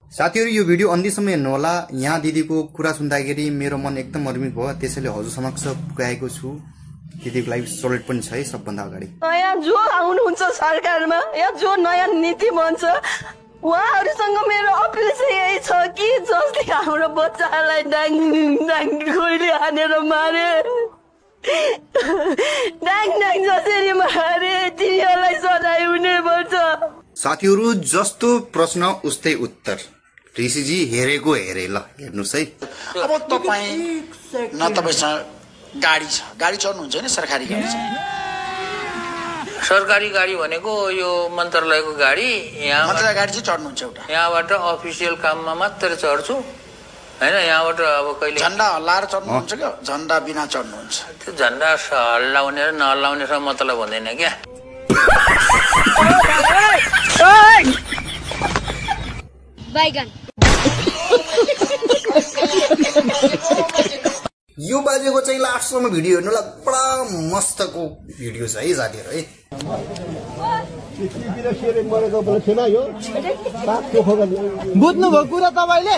साथीहरु यो भिडियो अन्तिमसम्म हेर्नु होला। यहाँ दिदीको कुरा सुन्दाखेरि मेरो मन एकदम मर्मित भयो, त्यसैले हजुर समक्ष पुर्याएको छु। दिदीको लागि सल्युट पनि छ है सबभन्दा अगाडि। नयाँ जो आउनुहुन्छ सरकारमा या जो नयाँ नीति बन्छ उहाँहरुसँग मेरो अपिल चाहिँ यही छ कि जसले हाम्रो बच्चालाई डाङ गोलीले हानेर मारे डाङ जसरी मारे तिनीहरूलाई सजाय हुने पर्छ। साथीहरु जस्तो प्रश्न उस्तै उत्तर। ऋषिजी हेरेको हेरे ल हेर्नुस् है। अब तपाई न तपाईसँग गाडी छ, गाडी चढ्नुहुन्छ नि सरकारी गाडी छ। सरकारी गाडी भनेको यो मन्त्रालयको गाडी, यहाँ मन्त्रालय गाडी चाहिँ चढ्नुहुन्छ एउटा। यहाँबाट अफिसियल काममा मात्र चढ्छु हैन, यहाँबाट अब कहिले झण्डा हल्लाएर चढ्नुहुन्छ कि झण्डा बिना चढ्नुहुन्छ? त्यो झण्डा हल्लाउने र नहल्लाउनेसँग मतलब हुँदैन क्या। बैगन यो बाजेको चाहिँ लास्टसम्म भिडियो हेर्नुलाई बडा मस्तको भिडियो छ है साथीहरु है। बुझ्नु भयो कुरा तपाईले?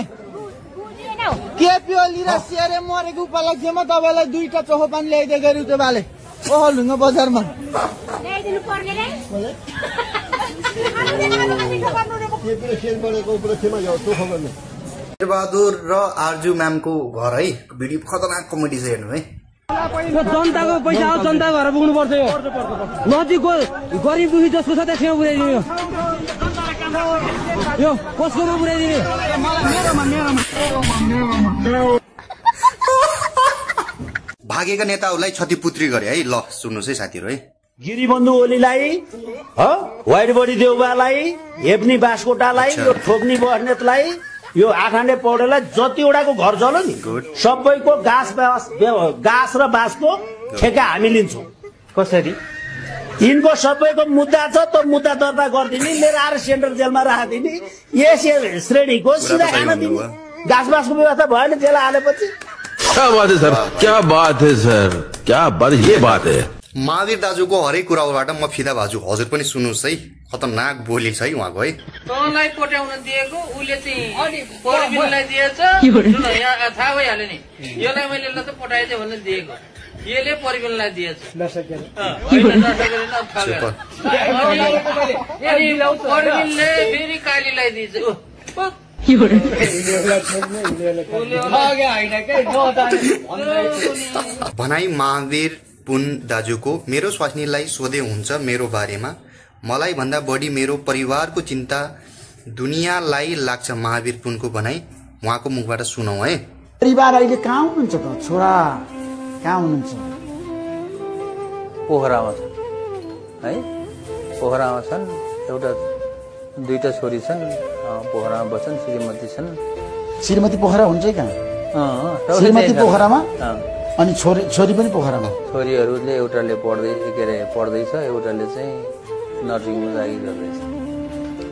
केपी ओली र सेरे मरेको उपलक्ष्यमा तपाईलाई 2टा चोखो पानी ल्याइदिएको रुते बाले ओहो लुङ्गा बजारमा ल्याइदिनु पर्ने रे। बहादुर र आर्जु म्यामको घर है, भिडियो खतरनाक कमेडी छ हेर्नु है। जनताको पैसा हो, जनता घर पुग्नु पर्छ। यो नदीको गरिब दुखी जसको छ त्यसमा पुर्याइदिनु। यो कसकोमा पुर्याइदिनु? भागेका नेताहरूलाई क्षतिपुत्री गरे है। ल सुन्नुस् है साथीहरु है। गिरिबन्धु ओलीलाई, व्हाइट बडी देउबालाई, हेप्नी बास्कोटालाई, यो ठोक्नी बस्नेतलाई, यो आखाण्डे पौडेललाई जतिवटाको घर चल्यो नि सबैको गाँस र बाँसको ठेका हामी लिन्छौँ। कसरी? यिनको सबैको मुद्दा छ, त्यो मुद्दा दर्ता गरिदिने, लिएर आएर सेन्ट्रल जेलमा राखिदिने, यस श्रेणीको सिधा खान दिने। घाँस बाँसको व्यवस्था भएन जेल हालेपछि। क्या बात है सर, क्या बात है सर, क्या बात, ये बात है। महावीर दाजुको हरेक कुराबाट म फिदा भाजु। हजुर पनि सुन्नुस् है, खतरनाक बोली छ है उहाँको है। तँलाई पट्याउन दिएको उले चाहिँ परिबिनलाई दिएछ। सुन यहाँ थाहा भइहाल्यो नि, यसलाई मैले ल त पठाएछ भन्ने दिएको, यसले परिबिनलाई दिएछ। परिबिनले फेरि कालीलाई दिएछ। भनाई महावीर पुन दाजुको, मेरो स्वास्नीलाई सोधे हुन्छ मेरो बारेमा, मलाई भन्दा बढी मेरो परिवारको चिन्ता दुनियाँलाई लाग्छ। महावीर पुनको भनाई उहाँको मुखबाट सुनौ है। परिवार अहिले कहाँ हुनुहुन्छ त? छोरा कहाँ हुनुहुन्छ? पोखरामा छन् है, पोखरामा छन्। एउटा 2टा छोरी छन्, पोखरामा बस्छन्, श्रीमती छन्। श्रीमती पोखरा हुन्छ कहाँ? श्रीमती पोखरामा अनि छोरी पनि पोखरामा। छोरीहरूले एउटाले पढ्दैछ, एउटाले चाहिँ नर्सिङमा लागि गर्दैछ।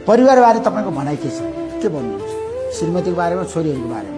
परिवार बारे तपाईको भनाइ के छ? के भन्नुहुन्छ? श्रीमतीको बारेमा, छोरीहरूको बारेमा?